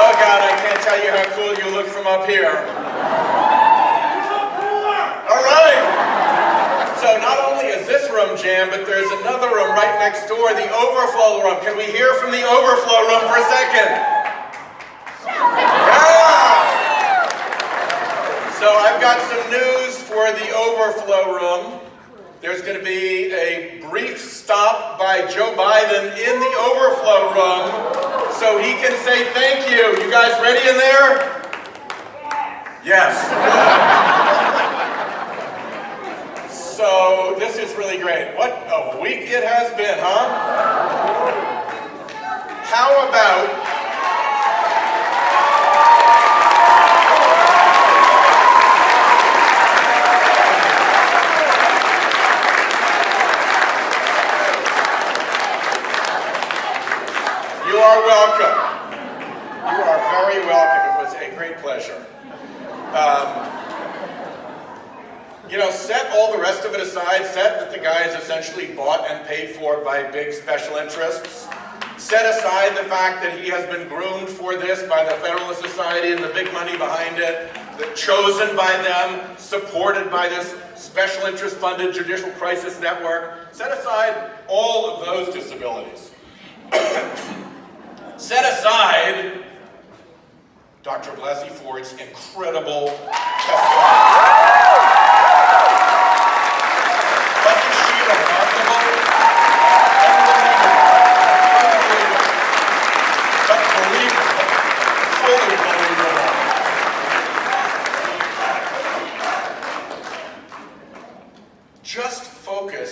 Oh God, I can't tell you how cool you look from up here. All right. So not only is this room jammed, but there's another room right next door, the overflow room. Can we hear from the overflow room for a second? Yeah! So I've got some news for the overflow room. There's going to be a brief stop by Joe Biden in the overflow room so he can say thank you. You guys ready in there? Yes. So this is really great. What a week it has been, huh? How about you are welcome. You are very welcome. It was a great pleasure. Set all the rest of it aside. Set that the guy is essentially bought and paid for by big special interests. Set aside the fact that he has been groomed for this by the Federalist Society and the big money behind it, chosen by them, supported by this special interest funded judicial crisis network. Set aside all of those disabilities. Set aside Dr. Blasey Ford's incredible testimony. Wasn't she remarkable? Unbelievable. But believable. Fully believable. Just focus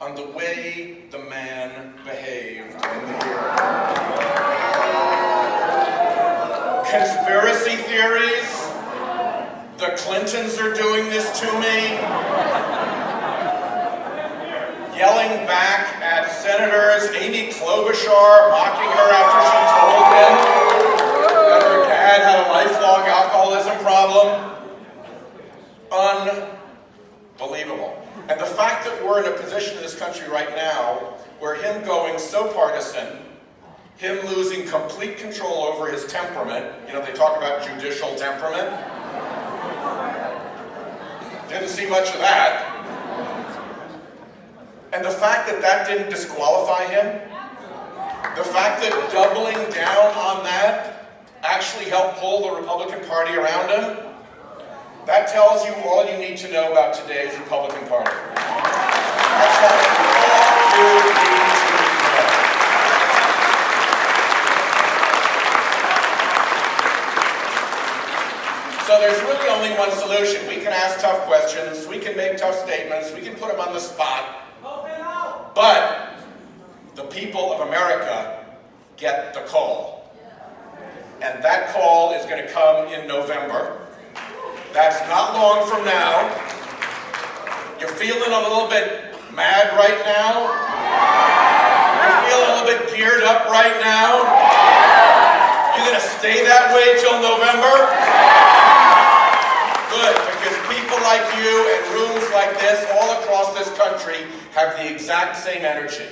on the way the man behaved in the hearing. Conspiracy theories, the Clintons are doing this to me, yelling back at Senators, Amy Klobuchar mocking her after she told him that her dad had a lifelong alcoholism problem. Unbelievable. And the fact that we're in a position in this country right now where him going so partisan, him losing complete control over his temperament, they talk about judicial temperament. Didn't see much of that. And the fact that that didn't disqualify him, the fact that doubling down on that actually helped pull the Republican Party around him, that tells you all you need to know about today's Republican Party. That's all you need to know. So there's really only one solution. We can ask tough questions, we can make tough statements, we can put them on the spot. But the people of America get the call. And that call is going to come in November. That's not long from now. You're feeling a little bit mad right now? You're feeling a little bit geared up right now? You're going to stay that way till November? Good, because people like you and rooms like this all across this country have the exact same energy.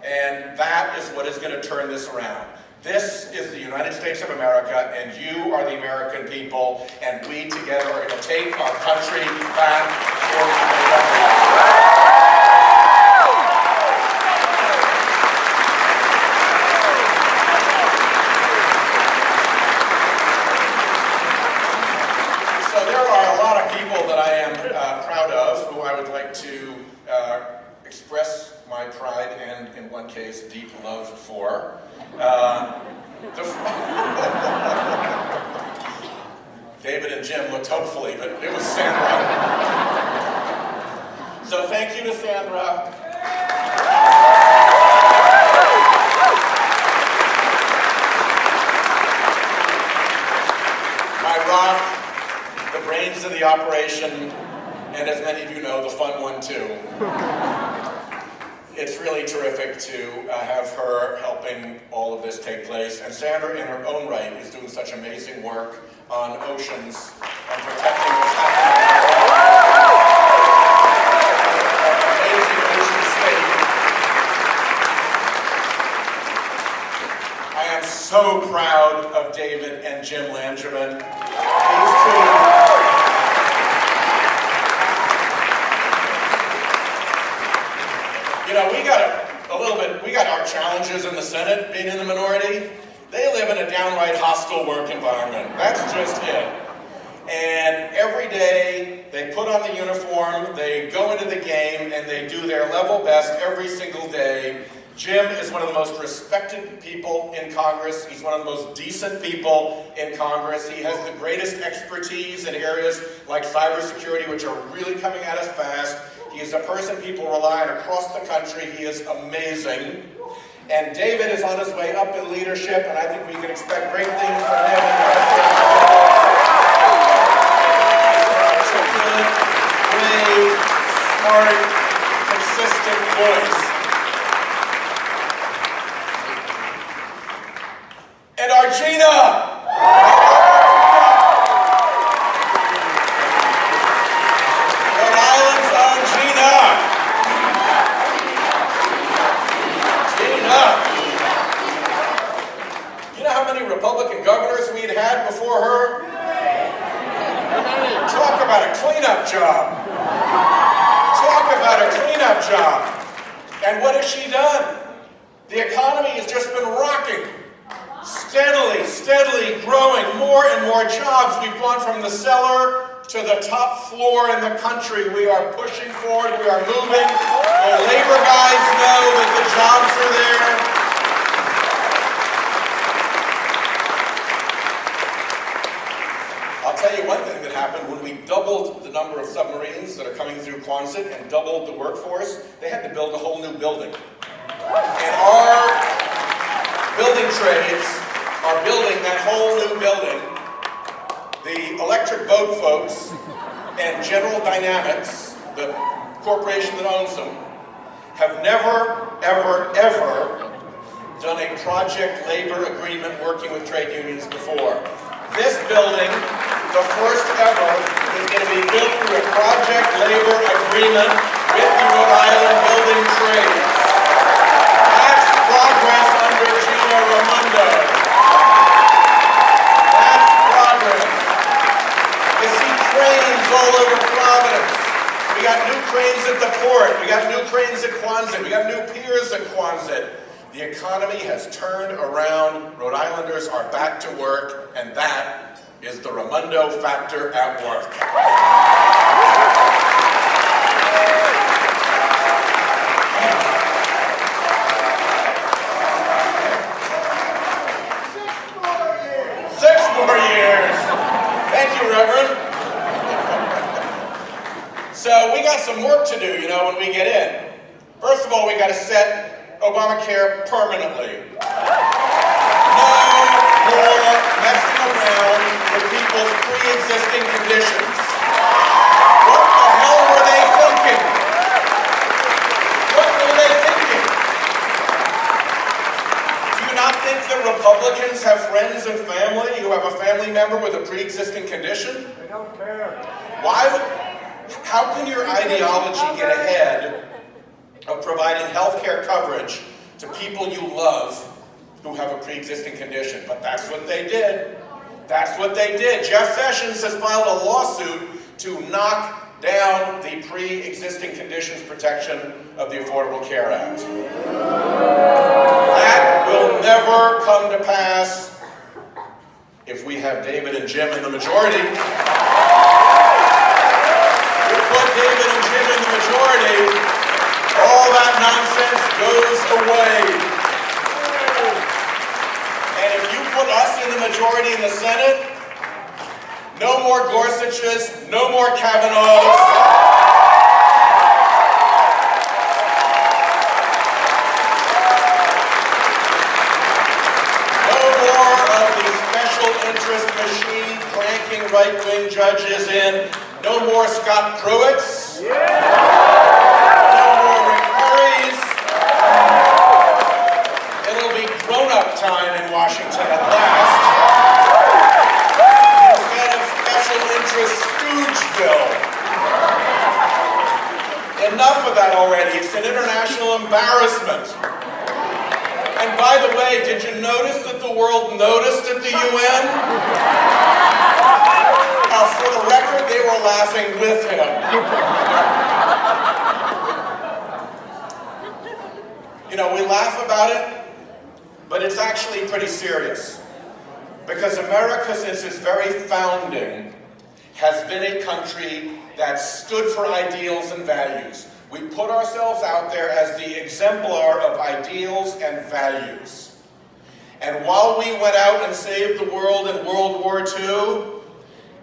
And that is what is going to turn this around. This is the United States of America, and you are the American people, and we together are going to take our country back into the So there are a lot of people that I am proud of, who I would like to express my pride and, in one case, deep love for. David and Jim looked hopefully, but it was Sandra. So thank you to Sandra. My rock, the brains of the operation, and as many of you know, the fun one too. It's really terrific to have her helping all of this take place. And Sandra, in her own right, is doing such amazing work on oceans and protecting what's happening. Amazing ocean state. I am so proud of David and Jim Langevin. These two. You know, we got our challenges in the Senate, being in the minority. They live in a downright hostile work environment. That's just it. And every day, they put on the uniform, they go into the game, and they do their level best every single day. Jim is one of the most respected people in Congress. He's one of the most decent people in Congress. He has the greatest expertise in areas like cybersecurity, which are really coming at us fast. He is a person people rely on across the country. He is amazing. And David is on his way up in leadership, and I think we can expect great things from him. Articulate, brave, smart, consistent voice. And our Gina! Rhode Island's own Gina! Gina! You know how many Republican governors we'd had before her? Talk about a cleanup job. Talk about a cleanup job. And what has she done? The economy has just been rocking. Steadily growing, more and more jobs. We've gone from the cellar to the top floor in the country. We are pushing forward, we are moving. The labor guys know that the jobs are there. I'll tell you one thing that happened when we doubled the number of submarines that are coming through Quonset and doubled the workforce. They had to build a whole new building. And our building trades are building that whole new building. The electric boat folks and General Dynamics, the corporation that owns them, have never, ever done a project labor agreement working with trade unions before. This building, the first ever, is going to be built through a project labor agreement with the Rhode Island building trades. That's progress under Gina Raimondo. That's progress. You see cranes all over Providence. We got new cranes at the port. We got new cranes at Quonset. We got new piers at Quonset. The economy has turned around. Rhode Islanders are back to work, and that is the Raimondo factor at work. So we got some work to do, you know, when we get in. First of all, we got to set Obamacare permanently. No more messing around with people's pre-existing conditions. What the hell were they thinking? What were they thinking? Do you not think that Republicans have friends and family who have a family member with a pre-existing condition? They don't care. How can your ideology get ahead of providing health care coverage to people you love who have a pre-existing condition? But that's what they did. That's what they did. Jeff Sessions has filed a lawsuit to knock down the pre-existing conditions protection of the Affordable Care Act. That will never come to pass if we have David and Jim in the majority. Put David and Jim in the majority, all that nonsense goes away. And if you put us in the majority in the Senate, no more Gorsuches, no more Kavanaughs. No more of the special interest machine cranking right-wing judges in. No more Scott Pruitts. Yeah. No more Rick Perrys. It'll be grown-up time in Washington at last. Instead of special interest Stoogeville. Enough of that already. It's an international embarrassment. And by the way, did you notice that the world noticed at the UN? For the record, they were laughing with him. You know, we laugh about it, but it's actually pretty serious. Because America, since its very founding, has been a country that stood for ideals and values. We put ourselves out there as the exemplar of ideals and values. And while we went out and saved the world in World War II,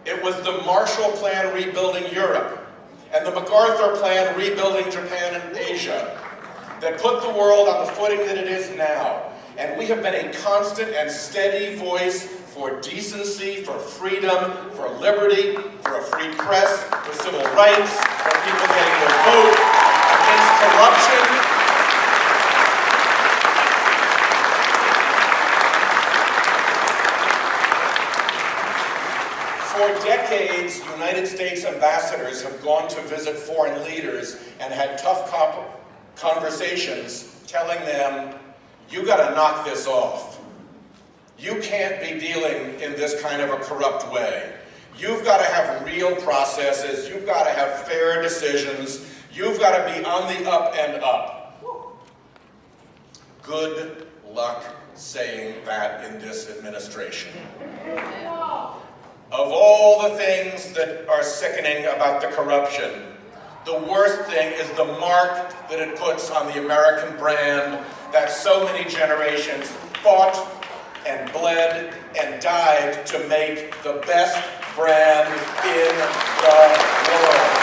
it was the Marshall Plan rebuilding Europe and the MacArthur Plan rebuilding Japan and Asia that put the world on the footing that it is now. And we have been a constant and steady voice for decency, for freedom, for liberty, for a free press, for civil rights, for people getting their vote, against corruption. For decades, United States ambassadors have gone to visit foreign leaders and had tough conversations telling them, you gotta knock this off. You can't be dealing in this kind of a corrupt way. You've got to have real processes. You've got to have fair decisions. You've got to be on the up and up. Good luck saying that in this administration. Of all the things that are sickening about the corruption, the worst thing is the mark that it puts on the American brand that so many generations fought and bled and died to make the best brand in the world.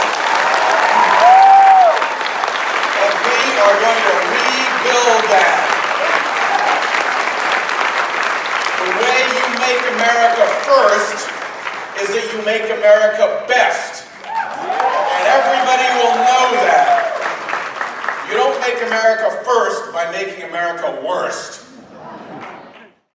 And we are going to rebuild that. The way you make America first is that you make America best. And everybody will know that. You don't make America first by making America worst.